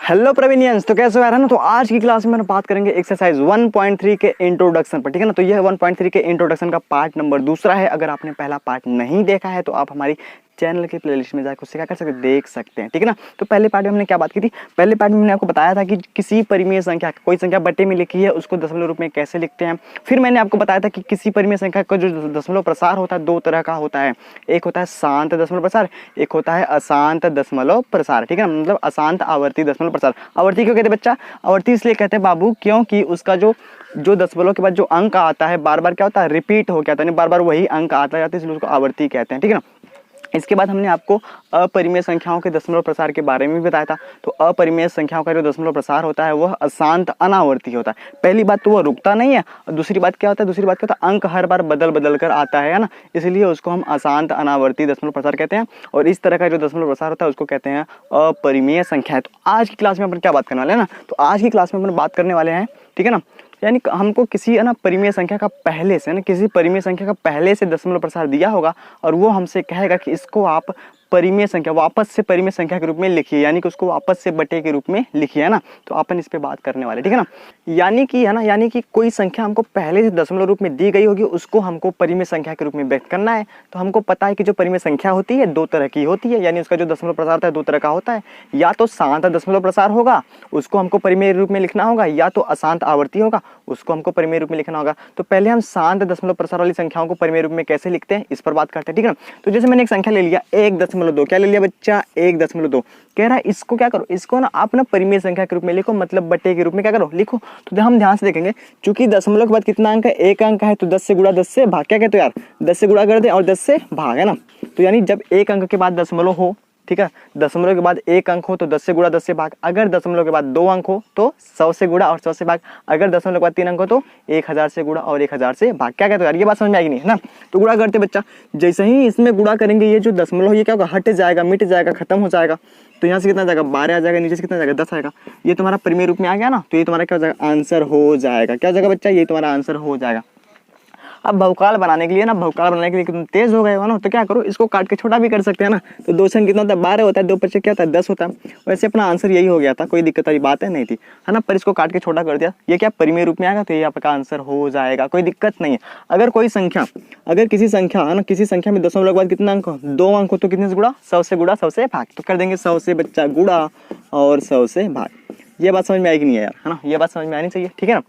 Hello प्रवीनियंस, तो कैसे हो यार, है ना। तो आज की क्लास में बात करेंगे एक्सरसाइज 1.3 के इंट्रोडक्शन पर, ठीक है ना। तो यह 1.3 के इंट्रोडक्शन का पार्ट नंबर दूसरा है। अगर आपने पहला पार्ट नहीं देखा है तो आप हमारी चैनल के प्लेलिस्ट में जाकर उससे क्या कर सकते हैं, देख सकते हैं, ठीक है ना। तो पहले पार्ट में हमने क्या बात की थी, पहले पार्ट में मैंने आपको बताया था कि किसी परिमेय संख्या, कोई संख्या बट्टे में लिखी है उसको दशमलव रूप में कैसे लिखते हैं। फिर मैंने आपको बताया था कि किसी परिमेय संख्या का जो दशमलव प्रसार होता है दो तरह का होता है, एक होता है शांत दशमलव प्रसार, एक होता है अशांत दशमलव प्रसार, ठीक है ना। मतलब अशांत आवर्ती दशमलव प्रसार। आवर्ती क्यों कहते हैं बच्चा, आवर्ती इसलिए कहते हैं बाबू क्योंकि उसका जो दशमलव के बाद जो अंक आता है बार बार क्या होता है, रिपीट हो गया था, बार बार वही अंक आता जाता है, इसलिए उसको आवर्ती कहते हैं, ठीक है ना। इसके बाद हमने आपको अपरिमेय संख्याओं के दशमलव प्रसार के बारे में भी बताया था। तो अपरिमेय संख्याओं का जो दशमलव प्रसार होता है वह अशांत अनावर्ती होता है। पहली बात तो वह रुकता नहीं है, और दूसरी बात क्या होता है, दूसरी बात क्या होता है, अंक हर बार बदल बदल कर आता है ना, इसलिए उसको हम अशांत अनावर्ती दशमलव प्रसार कहते हैं। और इस तरह का जो दशमलव प्रसार होता है उसको कहते हैं अपरिमेय संख्या। तो आज की क्लास में अपन क्या बात करने वाले हैं ना, तो आज की क्लास में अपन बात करने वाले हैं, ठीक है ना, यानी हमको किसी है ना परिमेय संख्या का पहले से, ना किसी परिमेय संख्या का पहले से दशमलव प्रसार दिया होगा और वो हमसे कहेगा कि इसको आप परिमेय संख्या वापस से परिमेय संख्या के रूप में लिखिए, यानी कि उसको वापस से बटे के रूप में लिखिए, है ना। तो अपन इस पे बात करने वाले, ठीक है ना। यानी कि है ना, यानी कि कोई संख्या हमको पहले से दशमलव रूप में दी गई होगी, उसको हमको परिमेय संख्या के रूप में व्यक्त करना है। तो हमको पता है कि जो परिमेय संख्या होती है दो तरह की होती है, यानी उसका जो दशमलव प्रसार होता है दो तरह का होता है, या तो शांत दशमलव प्रसार होगा उसको हमको परिमेय रूप में लिखना होगा, या तो अशांत आवर्ती होगा उसको हमको परिमेय रूप में लिखना होगा। तो पहले हम शांत दशमलव प्रसार वाली संख्याओं को परिमेय रूप में कैसे लिखते हैं इस पर बात करते हैं, ठीक है ना। तो जैसे मैंने एक संख्या ले लिया 1.2, क्या ले लिया बच्चा 1.2, कह रहा है इसको क्या करो, इसको ना आप ना परिमेय संख्या के रूप में लिखो, मतलब बट्टे के रूप में क्या करो, लिखो। तो हम ध्यान से देखेंगे, चूंकि दशमलव के बाद कितना अंक है, एक अंक है, तो 10 से गुणा 10 से भाग, क्या कहते हो यार, 10 से गुणा कर दे और 10 से भाग, है ना। तो यानी जब एक अंक के बाद दशमलव हो, ठीक है, दशमलव के बाद एक अंक हो तो 10 से गुणा 10 से भाग, अगर दशमलव के बाद दो अंक हो तो 100 से गुणा और 100 से भाग, अगर दशमलव के बाद तीन अंक हो तो 1000 से गुणा और 1000 से भाग। क्या कहते हो यार, ये बात समझ में आएगी नहीं, है ना। तो गुणा करते बच्चा, जैसे ही इसमें गुणा करेंगे ये जो दशमलव ये क्या होगा, हट जाएगा, मिट जाएगा, खत्म हो जाएगा। तो यहाँ से कितना जाएगा, 12 आ जाएगा, नीचे से कितना जाएगा, 10 आएगा। ये तुम्हारा परिमेय रूप में आ गया ना, तो ये तुम्हारा क्या हो जाएगा, आंसर हो जाएगा। क्या हो जाएगा बच्चा, ये तुम्हारा आंसर हो जाएगा। अब बहुकाल बनाने के लिए ना, बहुकाल बनाने के लिए तुम तेज हो गए हो ना, तो क्या करो, इसको काट के छोटा भी कर सकते हैं ना। तो 2 से कितना होता है, 12 होता है, 2 पच्चे क्या होता है, 10 होता है। वैसे अपना आंसर यही हो गया था, कोई दिक्कत वाली बात है नहीं थी, है ना। पर इसको काट के छोटा कर दिया, ये क्या परिमेय रूप में आएगा, तो ये आपका आंसर हो जाएगा, कोई दिक्कत नहीं है। अगर कोई संख्या, अगर किसी संख्या है ना, किसी संख्या में दशमलव के बाद कितना अंक हो, 2 अंक हो, तो कितने से गुणा, 100 से गुणा 100 से भाग। तो कर देंगे 100 से बच्चा गुणा और 100 से भाग। ये बात समझ में आएगी नहीं है यार, है ना, ये बात समझ में आनी चाहिए, ठीक है ना।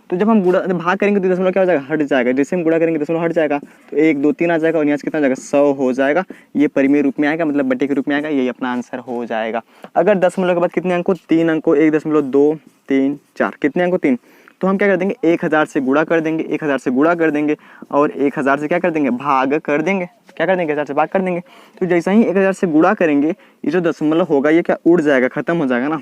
तो जब हम गुणा भाग करेंगे तो दशमलव क्या हो जाएगा, हट जाएगा। जैसे हम गुणा करेंगे दशमलव हट जाएगा, तो 1 2 3 आ जाएगा और यहाँ से कितना जाएगा, 100 हो जाएगा। ये परिमेय रूप में आएगा, मतलब बट्टे के रूप में आएगा, यही अपना आंसर हो जाएगा। अगर दशमलव के बाद कितने अंक हो, 3 अंक हो, 1.2 3 4, कितने अंक हो, 3, तो हम क्या कर देंगे, 1000 से गुणा कर देंगे, 1000 से गुणा कर देंगे और 1000 से क्या कर देंगे, भाग कर देंगे। क्या कर देंगे, 1000 से भाग कर देंगे। तो जैसे ही 1000 से गुणा करेंगे ये जो दशमलव होगा ये क्या उड़ जाएगा, खत्म हो जाएगा ना,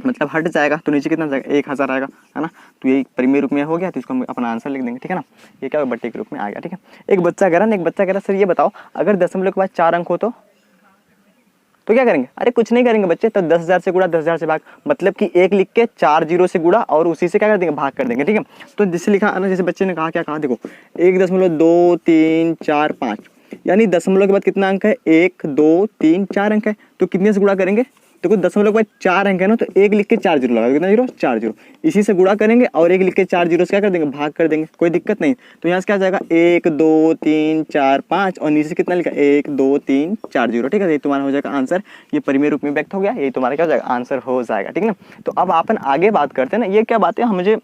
मतलब हट जाएगा। तो नीचे कितना जाएगा, 1000 आएगा, है ना। तो ये परिमेय रूप में हो गया, तो इसको हम अपना आंसर लिख देंगे, ठीक है ना। ये क्या बट्टे के रूप में आ गया, ठीक है। एक बच्चा कह रहा सर ये बताओ, अगर दशमलव के बाद 4 अंक हो तो क्या करेंगे, अरे कुछ नहीं करेंगे बच्चे, तो 10,000 से गुणा 10,000 से भाग, मतलब कि 1 लिख के 4 जीरो से गुणा और उसी से क्या कर देंगे, भाग कर देंगे, ठीक है। तो जिससे लिखा ना, जैसे बच्चे ने कहा, क्या कहा, देखो 1.2 3 4 5, यानी दशमलव के बाद कितना अंक है, 1 2 3 4 अंक है, तो कितने से गुणा करेंगे, देखो दशमलव के बाद 4 अंक है ना, तो 1 लिख के 4 जीरो लगा, कितना जीरो, 4 जीरो, इसी से गुणा करेंगे और 1 लिख के 4 जीरो से क्या कर देंगे, भाग कर देंगे, कोई दिक्कत नहीं। तो यहाँ से क्या जाएगा, 1 2 3 4 5 और नीचे से कितना लिखा, 1 2 3 4 जीरो, ठीक है। ये तुम्हारा हो जाएगा आंसर, ये परिमेय रूप में व्यक्त हो गया, ये तुम्हारा क्या हो जाएगा, आंसर हो जाएगा, ठीक है ना। तो अब अपन आगे बात करते हैं ना, ये क्या बातें मुझे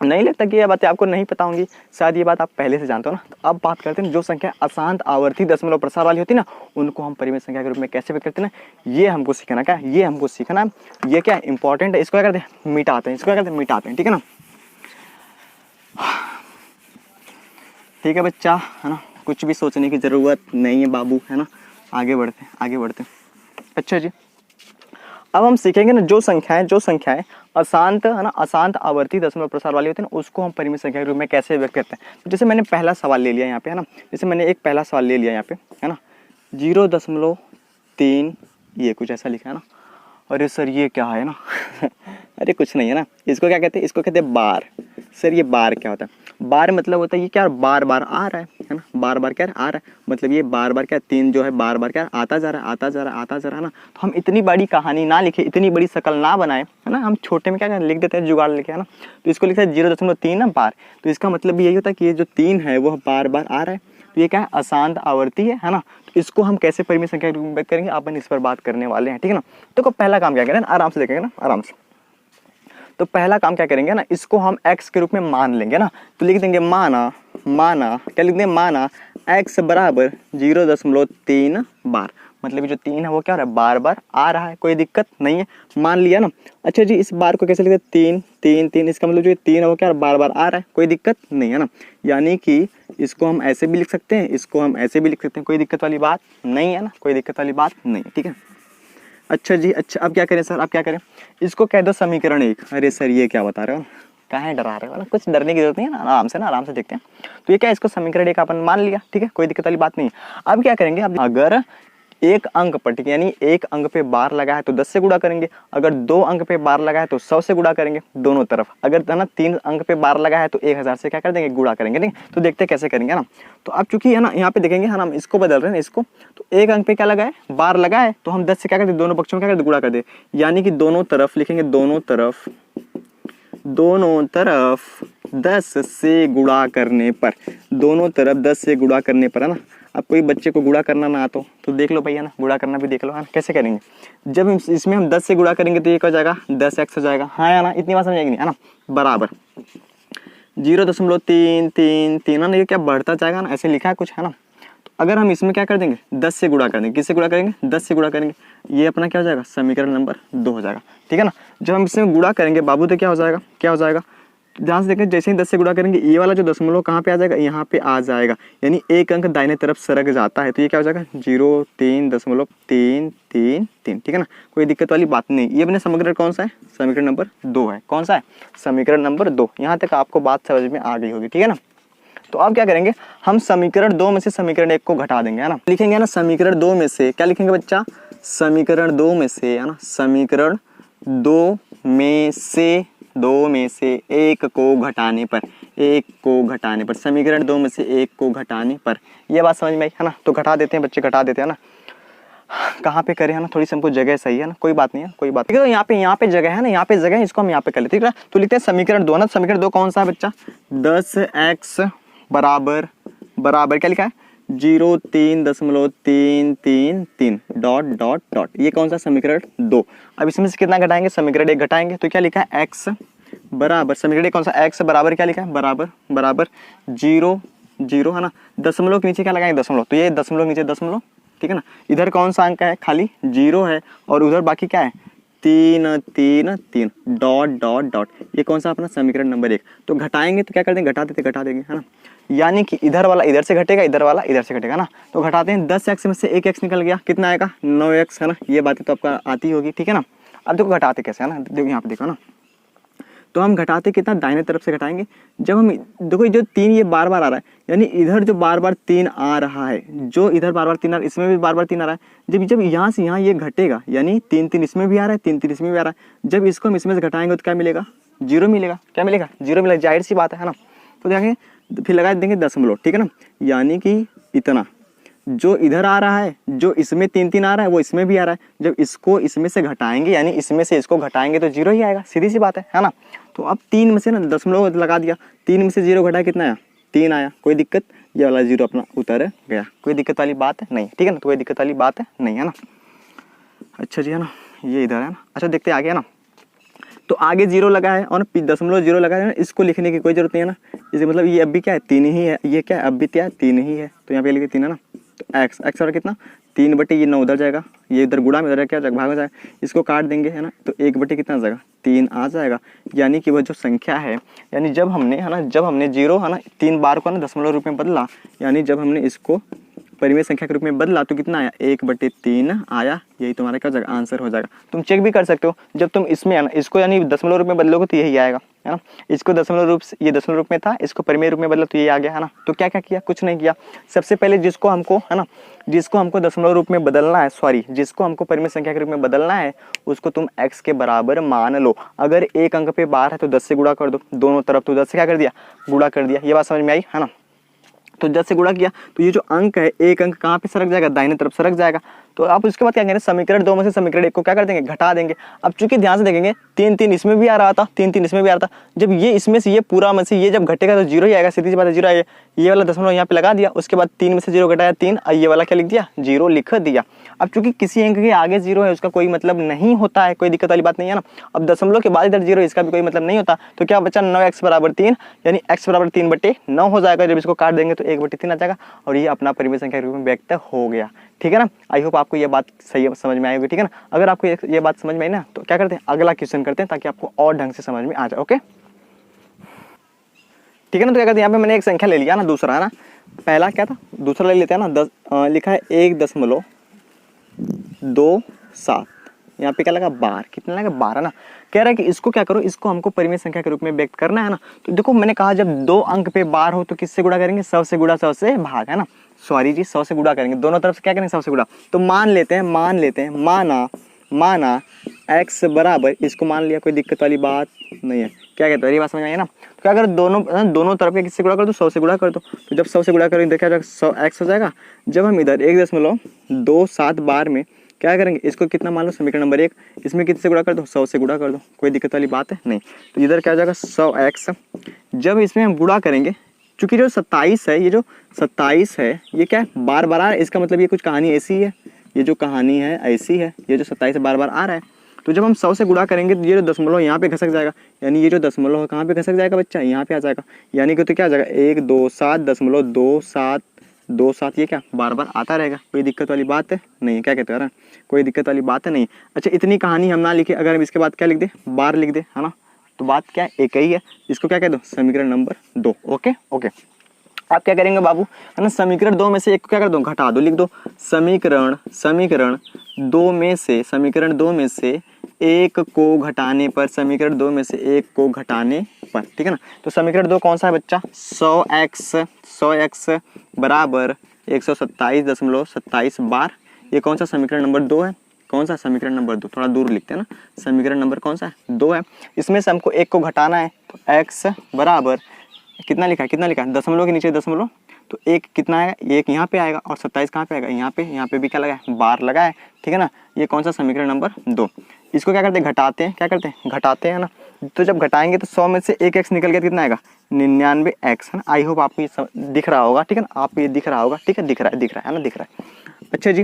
नहीं लगता कि ये बातें आपको नहीं पता होंगी, शायद ये बात आप पहले से जानते हो ना। तो अब बात करते हैं जो संख्या अशांत आवर्ती दशमलव प्रसार वाली होती है ना, उनको हम परिमेय संख्या के रूप में कैसे व्यक्त करते हैं ना, ये हमको सीखना, क्या ये हमको सीखना है, ये क्या इंपॉर्टेंट है। इसको क्या करते हैं, मिटाते हैं, इसको क्या करते हैं, मिटाते हैं, ठीक है ना। ठीक है बच्चा, है ना, कुछ भी सोचने की जरूरत नहीं है बाबू, है ना। आगे बढ़ते हैं, आगे बढ़ते हैं। अच्छा जी, अब हम सीखेंगे ना जो संख्याएं अशांत, है ना, अशांत आवर्ती दशमलव प्रसार वाली होती है ना, उसको हम परिमेय संख्या के रूप में कैसे व्यक्त करते हैं। तो जैसे मैंने पहला सवाल ले लिया यहाँ पे, है ना, जैसे मैंने एक पहला सवाल ले लिया यहाँ पे, है ना, 0.3, ये कुछ ऐसा लिखा है ना। अरे सर ये क्या है ना अरे कुछ नहीं है ना, इसको क्या कहते हैं, इसको कहते हैं बार। सर ये बार क्या होता है? बार मतलब होता है ये क्या, बार बार आ रहा है ना, बार बार क्या आ रहा है, मतलब ये बार बार क्या 3 जो है बार बार क्या आता जा रहा है, आता जा रहा है, आता जा रहा है ना। तो हम इतनी बड़ी कहानी ना लिखे, इतनी बड़ी शक्ल ना बनाए, है ना, हम छोटे में क्या लिख देते हैं जुगाड़ लेके, है ना। तो इसको लिखा है 0.3 ना बार, तो इसका मतलब यही होता है कि ये जो 3 है वह बार बार आ रहा है, तो ये क्या है, अशांत आवर्ती है ना। तो इसको हम कैसे परिमेय संख्या के रूप में करेंगे, अपन इस पर बात करने वाले हैं, ठीक है ना। तो पहला काम क्या करें, आराम से देखेंगे ना, आराम से। तो पहला काम क्या करेंगे ना, इसको हम x के रूप में मान लेंगे ना। तो लिख देंगे माना, क्या लिख देंगे, माना x बराबर 0.3 बार, मतलब ये जो 3 है वो क्या हो रहा है, बार बार आ रहा है, कोई दिक्कत नहीं है, मान लिया ना। अच्छा जी, इस बार को कैसे लिखते हैं, 3, इसका मतलब जो 3 है वो क्या बार बार आ रहा है, कोई दिक्कत नहीं है ना। यानी कि इसको हम ऐसे भी लिख सकते हैं, इसको हम ऐसे भी लिख सकते हैं, कोई दिक्कत वाली बात नहीं है ना, कोई दिक्कत वाली बात नहीं है, ठीक है। अच्छा जी, अच्छा अब क्या करें सर, अब क्या करें, इसको कह दो समीकरण 1। अरे सर ये क्या बता रहे हो, कहाँ डरा रहे हो ना, कुछ डरने की जरूरत नहीं है ना, आराम से ना, आराम से देखते हैं। तो ये क्या है, इसको समीकरण 1 अपन मान लिया, ठीक है, कोई दिक्कत वाली बात नहीं है। अब क्या करेंगे, अब अगर एक अंक पर, ठीक है, यानी एक अंक पे बार लगा है तो 10 से गुणा करेंगे, अगर 2 अंक पे बार लगा है तो 100 से गुणा करेंगे दोनों तरफ, अगर है ना 3 अंक पे बार लगा है तो 1000 से क्या कर देंगे, गुणा करेंगे, ठीक। तो देखते हैं कैसे करेंगे ना। तो अब चूंकि है ना यहाँ पे देखेंगे, है ना, हम इसको बदल रहे हैं इसको, तो एक अंक पे क्या लगा है, बार लगा है, तो हम 10 से क्या कर दे, दोनों पक्षों में क्या कर दे, गुणा कर दे, यानी कि दोनों तरफ लिखेंगे, दोनों तरफ 10 से गुणा करने पर, दोनों तरफ 10 से गुणा करने पर, है ना। अब कोई बच्चे को गुणा करना ना तो देख लो भैया ना, गुणा करना भी देख लो, है ना। कैसे करेंगे, जब इसमें हम 10 से गुणा करेंगे तो ये क्या हो जाएगा, 10x हो जाएगा, हाँ या ना, इतनी बात समझ आएगी नहीं, है ना, बराबर 0.333 है ना, ये क्या बढ़ता जाएगा ना, ऐसे लिखा है कुछ, है ना। तो अगर हम इसमें क्या कर देंगे, 10 से गुणा कर देंगे, किससे गुणा करेंगे, 10 से गुणा करेंगे, ये अपना क्या हो जाएगा, समीकरण नंबर 2 हो जाएगा, ठीक है ना। जब हम इसमें गुणा करेंगे बाबू तो क्या हो जाएगा, ध्यान से देखें, जैसे ही 10 से गुणा करेंगे ये वाला जो दशमलव कहाँ पे आ जाएगा, यहाँ पे आ जाएगा, यानी एक अंक दाहिने तरफ सरक जाता है, तो ये क्या हो जाएगा 0.333, ठीक है ना, कोई दिक्कत वाली बात नहीं। ये अपने समीकरण कौन सा है, समीकरण नंबर 2 है, कौन सा है, समीकरण नंबर 2। यहाँ तक आपको बात समझ में आ गई होगी, ठीक है ना। तो अब क्या करेंगे, हम समीकरण 2 में से समीकरण 1 को घटा देंगे, है ना, लिखेंगे ना समीकरण 2 में से, क्या लिखेंगे बच्चा, समीकरण 2 में से, है ना, समीकरण 2 में से 1 को घटाने पर, समीकरण 2 में से 1 को घटाने पर, ये बात समझ में आई, है ना। तो घटा देते हैं बच्चे, घटा देते हैं ना, कहाँ पे करें, है ना, थोड़ी सी हमको जगह सही है ना, कोई बात नहीं है, कोई बात नहीं। तो यहाँ पे जगह है ना, यहाँ पे जगह है, इसको हम यहाँ पे कर लेते हैं, ठीक है। तो लिखते हैं समीकरण 2 ना, समीकरण 2 कौन सा है बच्चा, 10x बराबर क्या लिखा है, 0.333 डॉट, ये कौन सा, समीकरण 2। अब इसमें से कितना घटाएंगे, समीकरण 1 घटाएंगे, तो क्या लिखा है, x बराबर, समीकरण 1 कौन सा, x बराबर क्या लिखा है, बराबर 0 है ना, दशमलव के नीचे क्या लगाएंगे, दशमलव, तो ये दशमलव नीचे दशमलव, ठीक है ना। इधर कौन सा अंक है, खाली 0 है, और उधर बाकी क्या है, 3 डॉट, ये कौन सा अपना समीकरण नंबर 1। तो घटाएंगे तो क्या कर देंगे, घटा देंगे, है ना, यानी कि इधर वाला इधर से घटेगा, इधर वाला इधर से घटेगा ना। तो घटाते हैं, 10x में से 1x निकल गया, कितना आएगा, 9x, है ना। ये बातें तो आपका आती होगी, ठीक है ना। अब देखो घटाते कैसे, है ना, देखो यहाँ पे देखो ना, तो हम घटाते कितना, दाहिने तरफ से घटाएंगे। जब हम देखो जो 3 ये बार बार आ रहा है, यानी इधर जो बार बार 3 आ रहा है, जो इधर बार बार 3 आ रहा है, इसमें भी बार बार 3 आ रहा है। जब यहाँ से यहाँ ये घटेगा, यानी 3 इसमें भी आ रहा है, 3 इसमें भी आ रहा है, जब इसको हम इसमें से घटाएंगे तो क्या मिलेगा, 0 मिलेगा, क्या मिलेगा, 0 मिलेगा, जाहिर सी बात है ना। तो देखेंगे, फिर लगा देंगे दशमलव, ठीक है ना, यानी कि इतना जो इधर आ रहा है, जो इसमें 3 आ रहा है वो इसमें भी आ रहा है, जब इसको इसमें से घटाएंगे, यानी इसमें से इसको घटाएंगे तो 0 ही आएगा, सीधी सी बात है ना। तो अब 3 में से ना दशमलव लगा दिया, 3 में से 0 घटाया, कितना आया, 3 आया, कोई दिक्कत, ये वाला 0 अपना उतर गया, कोई दिक्कत वाली बात है नहीं, ठीक है ना, तो कोई दिक्कत वाली बात है नहीं, है ना। अच्छा जी, है ना, ये इधर है ना। अच्छा देखते आगे, है ना, तो आगे 0 लगा है और दशमलव 0 लगा है ना, इसको लिखने की कोई जरूरत नहीं है ना, इसे मतलब ये अब भी क्या है, 3 ही है, ये क्या है, अब भी क्या है, 3 ही है, तो यहाँ पे लिखे 3 है ना। तो x और कितना, 3 ये 9 उधर जाएगा, ये इधर गुणा में, इधर क्या हो जाएगा, भाग हो जाएगा, इसको काट देंगे, है ना, तो 1 कितना आ जाएगा, 3 आ जाएगा। यानी कि वह जो संख्या है, यानी जब हमने, है ना, 0 है ना 3 बार को ना दशमलव रूप में बदला, यानी जब हमने इसको परिमेय संख्या के रूप में बदला तो कितना आया, 1/3 आया, यही तुम्हारा क्या हो जाएगा, आंसर हो जाएगा। तुम चेक भी कर सकते हो, जब तुम इसमें है ना इसको यानी दशमलव रूप में बदलोगे तो यही आएगा, है ना। इसको दशमलव रूप से, ये दशमलव रूप में था, इसको परिमेय रूप में बदला तो ये आ गया, है ना। तो क्या क्या किया, कुछ नहीं किया। सबसे पहले जिसको हमको, है ना, जिसको हमको दशमलव रूप में बदलना है, सॉरी जिसको हमको परिमेय संख्या के रूप में बदलना है, उसको तुम x के बराबर मान लो। अगर एक अंक पे बार है तो 10 से गुणा कर दो, दोनों तरफ तो 10 से क्या कर दिया, गुणा कर दिया। ये बात समझ में आई, है ना। तो 10 से गुणा किया तो ये जो अंक है, एक अंक कहाँ पे सरक जाएगा, दाहिने तरफ सरक जाएगा। तो आप उसके बाद क्या करेंगे, समीकरण 2 में से समीकरण 1 को क्या कर देंगे, घटा देंगे। अब चूंकि ध्यान से देखेंगे 3 3 इसमें भी आ रहा था, 3 3 इसमें भी आ रहा था, जब ये इसमें से ये पूरा में से ये जब घटेगा तो जीरो ही आएगा, सीधी सी बात है, जीरो आएगा। ये वाला दशमलव यहाँ पे लगा दिया, उसके बाद 3 में से 0 घटाया 3, और ये वाला क्या लिख दिया, 0 लिख दिया। अब चूंकि किसी अंक के आगे 0 है उसका कोई मतलब नहीं होता है, कोई दिक्कत वाली बात नहीं है ना। अब दशमलव के बाद इधर 0 इसका भी कोई मतलब नहीं होता, तो क्या बचा 9x बराबर 3, यानी x बराबर 3/9 हो जाएगा। जब इसको काट देंगे तो 1/3 आ जाएगा, और ये अपना परिमेय संख्या के रूप में व्यक्त हो गया। ठीक है ना। आई होप आपको ये बात सही समझ में आई होगी। ठीक है ना। अगर आपको ये बात समझ में आई ना, तो क्या करते हैं, अगला क्वेश्चन करते हैं ताकि आपको और ढंग से समझ में आ जाए। ओके, ठीक है ना। तो क्या करते हैं, यहाँ पे मैंने एक संख्या ले लिया ना, दूसरा है ना, पहला क्या था, दूसरा ले लेते हैं ना। 10 लिखा है 1.27, यहाँ पे क्या लगा, बार, कितना लगा, 12 ना। कह रहा है कि इसको क्या करो, इसको हमको परिमेय संख्या के रूप में व्यक्त करना है ना। तो देखो मैंने कहा जब 2 अंक पे बार हो तो किससे गुणा करेंगे, 100 से गुणा, 100 से भाग, है ना। सॉरी जी, 100 से गुणा करेंगे, दोनों तरफ से क्या करेंगे, 100 से गुणा। तो मान लेते हैं, माना x बराबर, इसको मान लिया, कोई दिक्कत वाली बात नहीं है। क्या कहते हो, ये बात समझ में आई ना। तो क्या करो, दोनों तरफ के किससे गुणा कर दो, 100 से गुणा कर दो। तो जब 100 से गुणा करेंगे तो क्या हो जाएगा, 100x हो जाएगा। जब हम इधर 1.27 बार में क्या करेंगे, इसको कितना मान लो, समीकरण नंबर 1, इसमें किससे गुणा कर दो, 100 से गुणा कर दो, कोई दिक्कत वाली बात है नहीं। तो इधर क्या हो जाएगा, 100x। जब इसमें हम गुणा करेंगे, चूंकि जो 27 है, ये जो 27 है ये क्या है, बार बार आ रहा है, इसका मतलब ये कुछ कहानी ऐसी है, ये जो कहानी है ऐसी है, ये जो 27 बार बार आ रहा है। तो जब हम 100 से गुणा करेंगे तो ये जो दशमलव यहाँ पे घसक जाएगा, यानी ये जो दशमलव है कहाँ पे घसक जाएगा बच्चा, यहाँ पे आ जाएगा। यानी कि तो क्या आ जाएगा, 1.27, ये क्या बार बार आता रहेगा, कोई दिक्कत वाली बात है नहीं। क्या कहते हैं, कोई दिक्कत वाली बात है नहीं। अच्छा, इतनी कहानी हम ना लिखे, अगर हम इसके बाद क्या लिख दे, बार लिख दे, है ना, तो बात क्या है, एक ही है। इसको क्या कह दो, समीकरण नंबर 2। ओके ओके, आप क्या करेंगे बाबू, है ना, समीकरण 2 में से एक को क्या कर दो, घटा दो, लिख दो समीकरण 2 में से, समीकरण 2 में से एक को घटाने पर, समीकरण 2 में से एक को घटाने पर। ठीक है ना। तो समीकरण 2 कौन सा है बच्चा, 100x बराबर 127.27 बार। ये कौन सा समीकरण नंबर 2 है, कौन सा समीकरण नंबर 2, थोड़ा दूर लिखते हैं ना, समीकरण नंबर कौन सा है, 2 है। इसमें से हमको एक को घटाना है, तो x बराबर कितना लिखा है, दशमलव के नीचे दशमलव, तो एक कितना आएगा, एक यहाँ पे आएगा, और 27 कहाँ पे आएगा, यहाँ पे भी क्या लगा है, बार लगा है। ठीक है ना। ये कौन सा समीकरण नंबर 2। इसको क्या करते हैं, घटाते हैं, क्या करते हैं, घटाते हैं ना। तो जब घटाएंगे तो 100 में से एक x निकल गया, कितना आएगा, 99x, है ना। आई होप आपको ये दिख रहा होगा। ठीक है ना, आपको ये दिख रहा होगा, ठीक है, दिख रहा है ना, दिख रहा है। अच्छा जी,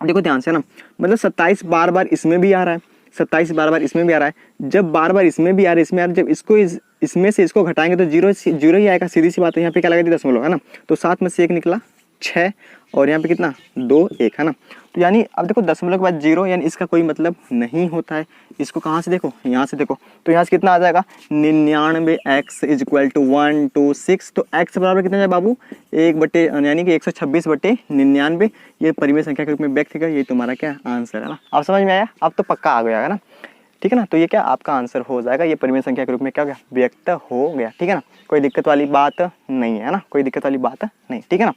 देखो ध्यान से ना, मतलब 27 बार बार इसमें भी आ रहा है, 27 बार बार इसमें भी आ रहा है। जब बार बार इसमें भी आ रहा है, इसमें आ रहा है, जब इसको इसमें से इसको घटाएंगे तो जीरो ही आएगा, सीधी सी बात है। यहाँ पे क्या लगा दी, दशमलव, है ना। तो 7 में से 1 निकला 6, और यहाँ पे कितना 2 1, है ना। तो यानी अब देखो दशमलव के बाद 0, यानी इसका कोई मतलब नहीं होता है। इसको कहाँ से देखो, यहाँ से देखो, तो यहाँ से कितना आ जाएगा, 99x = 126। तो x बराबर कितना है बाबू, 1 यानी कि 126/99। ये परिमेय संख्या के रूप में व्यक्त होगा। ये तुम्हारा क्या आंसर है ना। आप समझ में आया, अब तो पक्का आ गया है ना। ठीक है ना। तो ये क्या आपका आंसर हो जाएगा, ये परिमेय संख्या के रूप में क्या हो गया, व्यक्त हो गया। ठीक है ना, कोई दिक्कत वाली बात नहीं है ना, कोई दिक्कत वाली बात नहीं। ठीक है ना।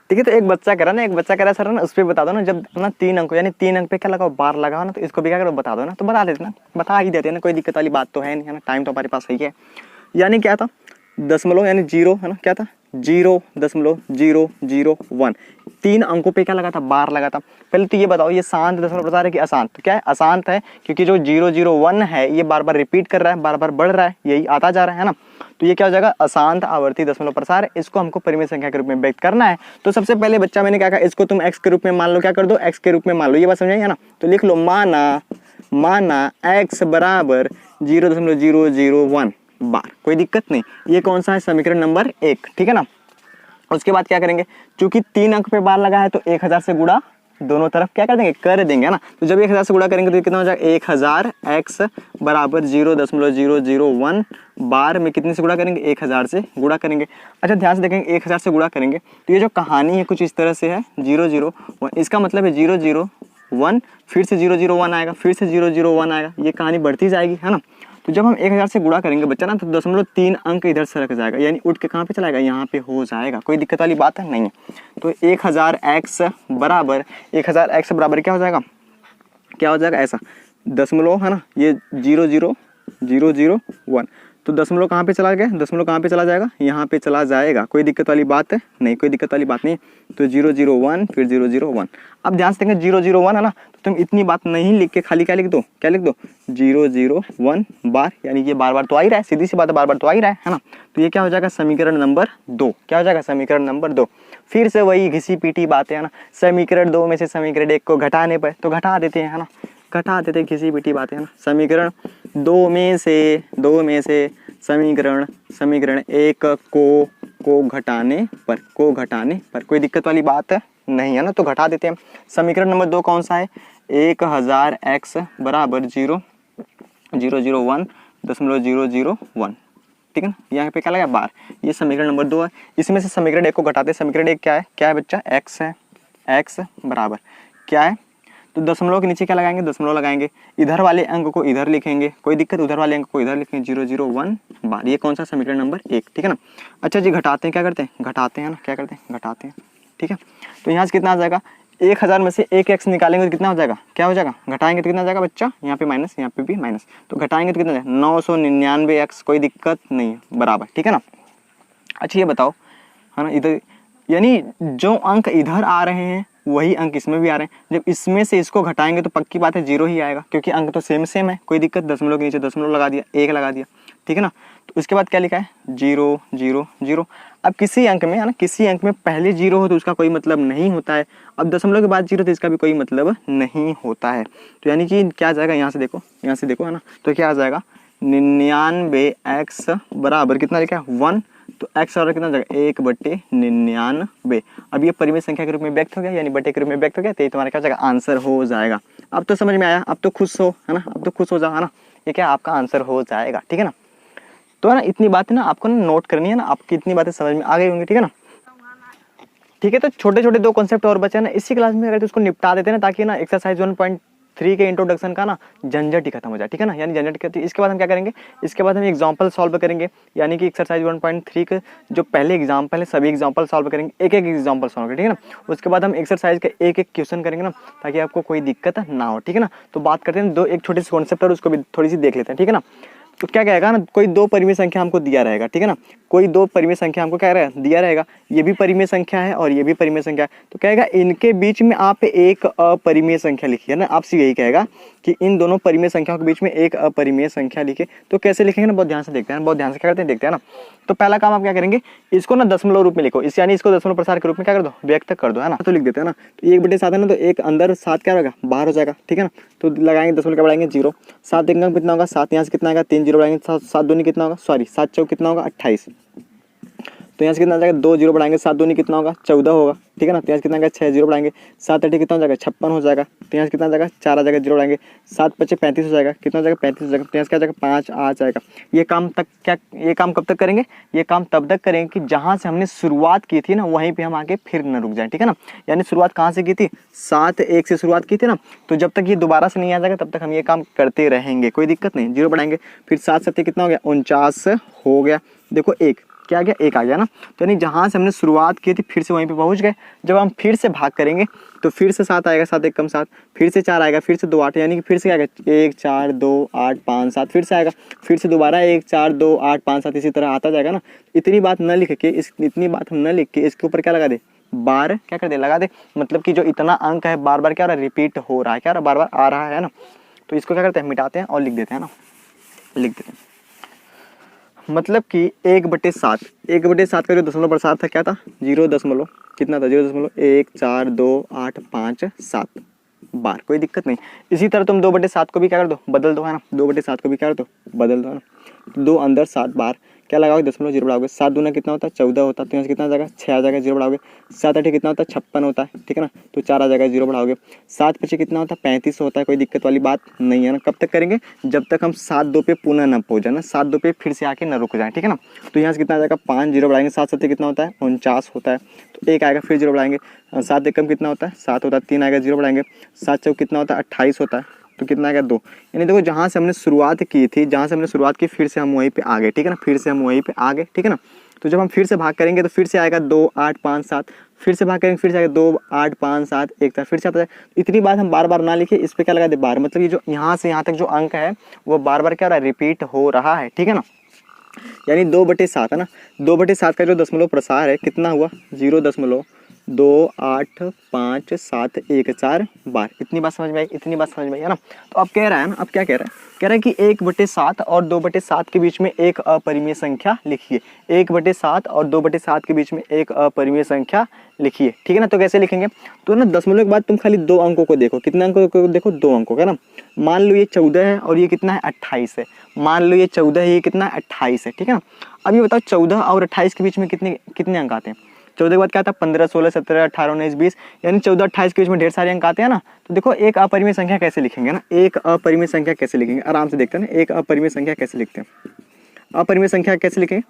ठीक है, तो एक बच्चा कह रहा है सर ना, उस पर बता दो ना, जब ना 3 अंक, यानी 3 अंक पे क्या लगाओ, बार लगाओ ना, तो इसको भी क्या करो, बता दो ना। तो बता देते ना, बता ही देते हैं ना, कोई दिक्कत वाली बात तो है नहीं, है ना। टाइम तो हमारे पास सही है। यानी क्या था, दशमलव यानी 0, है ना, क्या था 0.001, 3 अंकों पे क्या लगा था, बार लगा था। पहले तो ये बताओ, ये शांत दशमलव प्रसार है कि अशांत, तो क्या है, अशांत है, क्योंकि जो 001 है ये बार बार रिपीट कर रहा है, बार बार बढ़ रहा है, यही आता जा रहा है ना। तो ये क्या हो जाएगा, अशांत आवर्ती दशमलव प्रसार है। इसको हमको परिमेय संख्या के रूप में व्यक्त करना है। तो सबसे पहले बच्चा मैंने क्या कहा, इसको तुम x के रूप में मान लो, क्या कर दो, x के रूप में मान लो। ये बात समझ आई है ना। तो लिख लो, माना x बराबर 0.001 बार, कोई दिक्कत नहीं। ये कौन सा है, समीकरण नंबर 1। ठीक है ना। उसके बाद क्या करेंगे, चूंकि 3 अंक पे बार लगा है तो 1000 से गुणा दोनों तरफ क्या कर देंगे ना। तो जब 1000 से गुणा करेंगे तो कितना हो जाएगा, 1000x बराबर 0.001 बार में कितने से गुणा करेंगे, 1000 से गुणा करेंगे। अच्छा ध्यान से देखेंगे, 1000 से गुणा करेंगे तो ये जो कहानी है कुछ इस तरह से है, 001, इसका मतलब है 001, फिर से 001 आएगा, फिर से 001 आएगा, ये कहानी बढ़ती जाएगी, है ना। तो जब हम 1000 से गुणा करेंगे बच्चा ना तो 0.3 अंक इधर से रख जाएगा, यानी उठ के कहाँ पे चलाएगा, यहाँ पे हो जाएगा। कोई दिक्कत वाली बात है नहीं है। तो 1000x बराबर क्या हो जाएगा, ऐसा दशमलव है ना, ये 0.00001, तो दशमलव कहाँ पे चला गया, दशमलव कहाँ पे चला जाएगा, यहाँ पे चला जाएगा। कोई दिक्कत वाली बात है नहीं, कोई दिक्कत वाली बात नहीं। तो 001 फिर 001। अब ध्यान से देखेंगे 001 है ना, तो तुम इतनी बात नहीं लिख के खाली क्या लिख दो 001 बार, यानी ये बार बार तो आ ही रहा है, सीधी सी बात है, बार बार तो आ ही रहा है ना। तो ये क्या हो जाएगा, समीकरण नंबर 2। क्या हो जाएगा, समीकरण नंबर 2। फिर से वही घिसी पीटी बात है ना, समीकरण 2 में से समीकरण 1 को घटाने पर तो घटा देते हैं, है ना, घटा देते घिसी पीटी बात है ना। समीकरण 2 में से समीकरण 1 को घटाने पर कोई दिक्कत वाली बात नहीं है ना, तो घटा देते हैं। समीकरण नंबर 2 कौन सा है, 1000x बराबर 0.001, ठीक है ना। यहाँ पे क्या लगा बार, ये समीकरण नंबर 2 है। इसमें से समीकरण 1 को घटाते हैं। समीकरण 1 क्या है बच्चा, x है, x बराबर क्या है, तो दशमलव के नीचे क्या लगाएंगे, दशमलव लगाएंगे, इधर वाले अंक को इधर लिखेंगे, कोई दिक्कत, उधर वाले अंक को इधर लिखेंगे, 001 बार। ये कौन सा, समीकरण नंबर 1, ठीक है ना। अच्छा जी, घटाते हैं, क्या करते हैं, घटाते हैं ना, क्या करते हैं, घटाते हैं, ठीक है। तो यहाँ से कितना आ जाएगा, 1000 में से एक x निकालेंगे तो कितना हो जाएगा, क्या हो जाएगा, घटाएंगे तो कितना हो जाएगा बच्चा, यहाँ पे माइनस, यहाँ पे भी माइनस, तो घटाएंगे तो कितना हो जाएगा 999x, कोई दिक्कत नहीं है, बराबर, ठीक है ना। अच्छा ये बताओ है ना, इधर यानी जो अंक इधर आ रहे हैं वही अंक इसमें भी आ रहे हैं। जब इसमें से इसको घटाएंगे तो पक्की बात है 0 ही आएगा, क्योंकि अंक तो सेम है। कोई दिक्कत, दशमलव के नीचे दशमलव लगा दिया, 1 लगा दिया, ठीक है ना। तो उसके बाद क्या लिखा है, 0 0 0। अब किसी अंक में है ना, किसी अंक में पहले 0 हो तो उसका कोई मतलब नहीं होता है, अब दशमलव के बाद 0 तो इसका भी कोई मतलब नहीं होता है। तो यानी कि क्या आ जाएगा, यहाँ से देखो है ना, तो क्या आ जाएगा 99x बराबर कितना लिखा है 1, तो x और कितना जाएगा 1/99। अब ये परिमेय संख्या के रूप में व्यक्त हो गया, यानी बटे के रूप में व्यक्त हो गया, तो ये तुम्हारा क्या हो जाएगा, आंसर हो जाएगा। अब तो समझ में आया, अब तो खुश हो, है ना, अब तो खुश हो जाओ, है ना, ये क्या आपका आंसर हो जाएगा, ठीक है ना। तो है ना, इतनी बातें ना आपको ना नोट करनी है ना, आपकी इतनी बातें समझ में आ गई होंगी, ठीक है ना। ठीक है, तो छोटे छोटे 2 कॉन्सेप्ट और बचे ना इसी क्लास में, अगर उसको निपटा देते ना, ताकि ना एक्सरसाइज 1.3 के इंट्रोडक्शन का ना झंझट ही खत्म हो जाए, ठीक है ना, यानी झंझट खत्म। इसके बाद हम क्या करेंगे, इसके बाद हम एग्जांपल सॉल्व करेंगे, यानी कि एक्सरसाइज 1.3 के जो पहले एग्जांपल है सभी एग्जांपल सॉल्व करेंगे, एक एग्जांपल सॉल्व करेंगे, ठीक है ना। उसके बाद हम एक्सरसाइज का एक क्वेश्चन करेंगे ना, ताकि आपको कोई दिक्कत ना हो, ठीक है ना। तो बात करते हैं एक छोटी सी कॉन्सेप्ट और उसको भी थोड़ी सी देख लेते हैं, ठीक है ना। तो क्या कहेगा ना, कोई 2 परिमेय संख्या हमको दिया रहेगा, ठीक है ना, कोई 2 परिमेय संख्या हमको क्या रहेगा, दिया रहेगा, ये भी परिमेय संख्या है और ये भी परिमेय संख्या है। तो कहेगा इनके बीच में आप एक अपरिमेय संख्या लिखिए ना, आपसे यही कहेगा कि इन दोनों परिमेय संख्याओं के बीच में एक अपरिमेय संख्या लिखे। तो कैसे लिखेंगे ना, बहुत ध्यान से देखते हैं, बहुत ध्यान से क्या करते हैं, देखते हैं ना। तो पहला काम आप क्या करेंगे, इसको ना दशमलव रूप में लिखो, इस यानी इसको दशमलव प्रसार के रूप में क्या कर दो, व्यक्त कर दो, है ना। तो लिख देते हैं ना, तो 1/7 है ना, तो एक अंदर 7 क्या होगा, बाहर हो जाएगा, ठीक है ना। तो लगाएंगे दशमलव क्या बढ़ाएंगे 0, 7 एक कितना होगा 7, यहाँ से कितना आएगा 3 0 बढ़ाएंगे, 7 दूनी कितना होगा, सॉरी 7 चौक कितना होगा 28, तो यहाँ से कितना आ जाएगा 2 0 बढ़ाएंगे, 7 दूनी कितना होगा 14 होगा, ठीक है ना। तो यहाँ से कितना आएगा 6 0 बढ़ाएंगे, 7 8 कितना हो जाएगा 56 हो जाएगा, तो यहाँ से कितना आ जाएगा 4 आ जाएगा, 0 बढ़ाएंगे, 7 5 35 हो जाएगा, कितना हो जाएगा 35 हो जाएगा, तो यहाँ से क्या आ जाएगा 5 आ जाएगा। ये काम कब तक करेंगे, ये काम तब तक करेंगे कि जहाँ से हमने शुरुआत की थी ना वहीं पे हम आगे फिर न रुक जाए, ठीक है ना। यानी शुरुआत कहाँ से की थी, 7 1 से शुरुआत की थी ना, तो जब तक ये दोबारा से नहीं आ जाएगा तब तक हम ये काम करते रहेंगे, कोई दिक्कत नहीं। 0 बढ़ाएंगे, फिर 7 7 कितना हो गया 49 हो गया, देखो 1 क्या आ गया 1 आ गया ना। तो यानी जहाँ से हमने शुरुआत की थी फिर से वहीं पे पहुँच गए। जब हम फिर से भाग करेंगे तो फिर से 7 आएगा, 7 1 कम 7, फिर से 4 आएगा, फिर से 2 8, यानी कि फिर से क्या आएगा 1 4 2 8 5 7, फिर से आएगा, फिर से दोबारा 1 4 2 8 5 7 इसी तरह आता जाएगा ना। इतनी बात न लिख के इतनी बात हम न लिख के इसके ऊपर क्या लगा दे, बार क्या कर दे, लगा दे, मतलब कि जो इतना अंक है बार बार क्या हो रहा है, रिपीट हो रहा है, क्या बार बार आ रहा है ना। तो इसको क्या करते हैं, मिटाते हैं और लिख देते हैं ना, लिख देते हैं। मतलब कि 1/7 का जो दशमलव प्रसार था क्या था, 0 दशमलव कितना था, 0.14857 बार, कोई दिक्कत नहीं। इसी तरह तुम 2/7 को भी क्या कर दो, बदल दो, है ना, 2/7 को भी क्या कर दो, बदल दो, है ना। 2 अंदर 7 बार क्या लगाओगे, दशमलव 0 बढ़ाओगे, 7 दूना कितना होता है 14 होता है, तो यहाँ से कितना आ जाएगा 6 आ जाएगा, 0 बढ़ाओगे, 7 8 कितना होता है 56 होता है, ठीक है ना, तो 4 आ जाएगा, 0 बढ़ाओगे, 7 5 कितना होता है 35 होता है, कोई दिक्कत वाली बात नहीं है ना। कब तक करेंगे, जब तक हम 7 2 पे पुनः न पहुँच जाए ना, 7 2 पे फिर से आके न रुक जाए, ठीक है ना। तो यहाँ से कितना आ जाएगा 5 0 बढ़ाएंगे, 7 7 कितना होता है 49 होता है, तो 1 आएगा, फिर 0 बढ़ाएंगे, 7 1 कम कितना होता है 7 होता है, 3 आएगा, 0 बढ़ाएंगे, 7 4 कितना होता है 28 होता है, तो कितना आएगा 2। यानी देखो जहाँ से हमने शुरुआत की थी, जहाँ से हमने शुरुआत की फिर से हम वहीं पे आ गए, ठीक है ना, फिर से हम वहीं पे आ गए, ठीक है ना। तो जब हम फिर से भाग करेंगे तो फिर से आएगा 2 8 5 7, फिर से भाग करेंगे फिर से आएगा 2 8 5 7 1 4, फिर से आता है। इतनी बात हम बार बार ना लिखे, इस पे क्या लगा दे बार, मतलब ये जो यहाँ से यहाँ तक जो अंक है वो बार बार क्या हो रहा है, रिपीट हो रहा है, ठीक है ना। यानी 2/7 है ना, 2/7 का जो दशमलव प्रसार है कितना हुआ 0.28557 बार। इतनी बात समझ में आई, इतनी बात समझ में आई है ना। तो अब कह रहा है ना, अब क्या कह रहा है, कह रहा है कि 1/7 और 2/7 के बीच में एक अपरिमेय संख्या लिखिए। 1/7 और 2/7 के बीच में एक अपरिमेय संख्या लिखिए, ठीक है ना। तो कैसे लिखेंगे, तो ना दशमलव के बाद तुम खाली 2 अंकों को देखो, कितने अंकों को देखो, 2 अंकों का ना। मान लो ये 14 है और ये कितना है 28 है, मान लो ये 14 है, ये कितना है 28 है, ठीक है ना। अब ये बताओ 14 और 28 के बीच में कितने कितने अंक आते हैं। 14 के बाद क्या आता है 15 16 17 18 19 20, यानी 14 28 के बीच में ढेर सारे अंक आते हैं ना। तो देखो एक अपरिमेय संख्या कैसे लिखेंगे ना, एक अपरिमेय संख्या कैसे लिखेंगे, आराम से देखते हैं ना, एक अपरिमेय संख्या कैसे लिखते हैं। अपरिमेय संख्या कैसे लिखेंगे,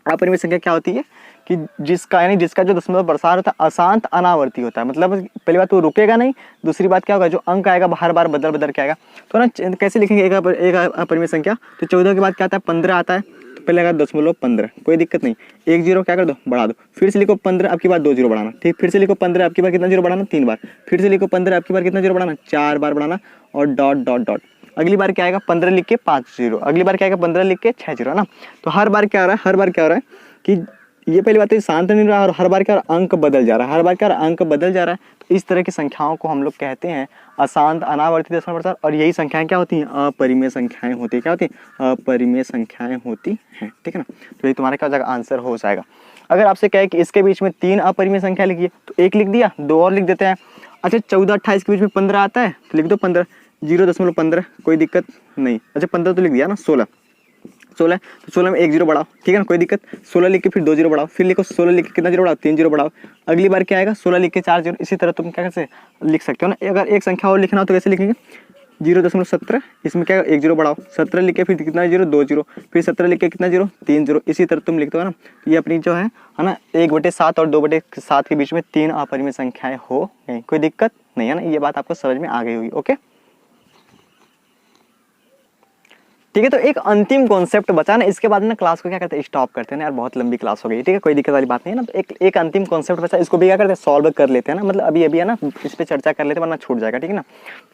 अपरिमेय संख्या क्या होती है कि जिसका यानी जिसका जो दशमलव प्रसार होता है अशांत अनावर्ती होता है, मतलब पहली बात वो रुकेगा नहीं, दूसरी बात क्या होगा जो अंक आएगा हर बार बदल बदल के आएगा। तो ना कैसे लिखेंगे एक अपरिमेय संख्या, तो 14 के बाद क्या आता है 15 आता है, तो पहले आएगा 0.15, कोई दिक्कत नहीं, 1 0 क्या कर दो बढ़ा दो, फिर से लिखो 15, अब की बार 2 0 बढ़ाना, ठीक, फिर से लिखो 15, अब की बार कितना 0 बढ़ाना 3 बार, फिर से लिखो 15, अब की बार कितना 0 बढ़ाना 4 बार बढ़ाना, और डॉट डॉट डॉट। अगली बार क्या आएगा 15 लिख के 5 0, अगली बार क्या आएगा 15 लिख के 6 0, है ना। तो हर बार क्या हो रहा है, हर बार क्या हो रहा है कि ये पहली बात है शांत नहीं रहा, और हर बार क्या अंक बदल जा रहा है, हर बार क्या अंक बदल जा रहा है। तो इस तरह की संख्याओं को हम लोग कहते हैं अशांत अनावर्ती दशमलव प्रसार, और यही संख्याएं क्या होती हैं, अपरिमेय संख्याएं होती है, क्या होती है, अपरिमेय संख्याएं होती हैं, ठीक है ना। तो ये तुम्हारा क्या हो जाएगा, आंसर हो जाएगा। अगर आपसे कहे कि इसके बीच में 3 अपरिमेय संख्या लिखिए, तो 1 लिख दिया, 2 और लिख देते हैं। अच्छा 14 28 के बीच में 15 आता है, तो लिख दो 15, 0.15, कोई दिक्कत नहीं। अच्छा 15 तो लिख दिया ना, 16 तो 16 में 1 0 बढ़ाओ, ठीक है ना, कोई दिक्कत। 16 लिख के फिर 2 0 बढ़ाओ, फिर लिखो 16 लिख के कितना 0 बढ़ाओ 3 0 बढ़ाओ, अगली बार क्या आएगा 16 लिख के 4 0। इसी तरह तुम क्या कैसे लिख सकते हो ना, अगर एक संख्या और लिखना हो तो कैसे लिखेंगे 0.17, इसमें क्या 1 0 बढ़ाओ, 17 लिख के फिर कितना 0 2 0, फिर 17 लिख के कितना 0 3 0, इसी तरह तुम लिखते हो ना। ये अपनी जो है ना 1/7 और 2/7 के बीच में 3 अपरिमेय संख्याएं हो गई, कोई दिक्कत नहीं है ना, ये बात आपको समझ में आ गई होगी। ओके ठीक है, तो एक अंतिम कॉन्सेप्ट बचा ना, इसके बाद ना क्लास को क्या करते हैं स्टॉप करते हैं ना यार, बहुत लंबी क्लास हो गई, ठीक है, कोई दिक्कत वाली बात नहीं है ना। तो एक अंतिम कॉन्सेप्ट बचा, इसको भी क्या करते हैं सॉल्व कर लेते हैं ना, मतलब अभी है ना इस पे चर्चा कर लेते हैं वरना छूट जाएगा, ठीक है ना।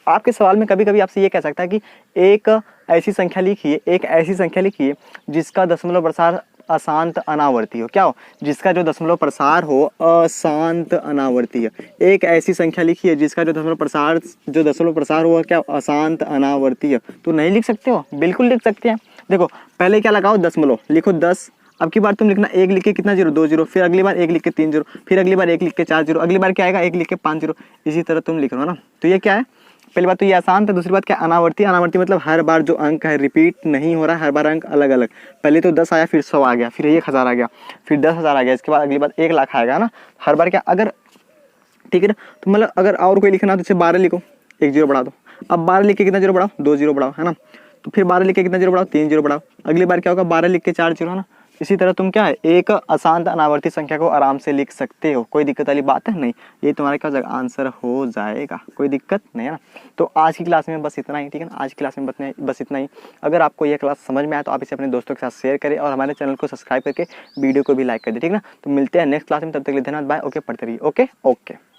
आपके सवाल में कभी कभी आपसे ये कह सकता है कि एक ऐसी संख्या लिखिए, एक ऐसी संख्या लिखिए जिसका दशमलव प्रसार अशांत अनावर्ती हो, क्या हो, जिसका जो दशमलव प्रसार हो अशांत अनावर्ती है। एक ऐसी संख्या लिखिए जिसका जो दशमलव प्रसार हो क्या अशांत अनावर्ती है। तो नहीं लिख सकते हो, बिल्कुल लिख सकते हैं। देखो पहले क्या लगाओ दशमलव, लिखो 10, अब की बार तुम लिखना 1 लिख के कितना 0 2 0, फिर अगली बार 1 लिख के 3 0, फिर अगली बार 1 लिख के 4 0, अगली बार क्या आएगा 1 लिख के 5 0, इसी तरह तुम लिख रहे हो ना। तो ये क्या है, पहली बात तो ये आसान था, दूसरी बात क्या अनावर्ती, अनावर्ती मतलब हर बार जो अंक है रिपीट नहीं हो रहा है, हर बार अंक अलग अलग, पहले तो 10 आया फिर 100 आ गया, फिर 1000 आ गया, फिर 10,000 आ गया, इसके बाद अगली बार 1 लाख आएगा ना, हर बार क्या अगर, ठीक है ना। तो मतलब अगर और कोई लिखना तो इसे 12 लिखो, 1 0 बढ़ा दो, अब 12 लिख के कितना 0 बढ़ाओ 2 0 बढ़ाओ, है ना। तो फिर 12 लिख के कितना 0 बढ़ाओ 3 0 बढ़ाओ, अगली बार क्या होगा 12 लिख के 4 0, है ना। इसी तरह तुम क्या है एक अशांत अनावर्ती संख्या को आराम से लिख सकते हो, कोई दिक्कत वाली बात है नहीं, ये तुम्हारे क्या आंसर हो जाएगा, कोई दिक्कत नहीं है ना। तो आज की क्लास में बस इतना ही, ठीक है ना, आज की क्लास में बस इतना ही। अगर आपको यह क्लास समझ में आए तो आप इसे अपने दोस्तों के साथ शेयर करें और हमारे चैनल को सब्सक्राइब करके वीडियो को भी लाइक कर दें, ठीक है ना। तो मिलते हैं नेक्स्ट क्लास में, तब तक के लिए धन्यवाद, बाय, ओके, पढ़ते रहिए, ओके ओके।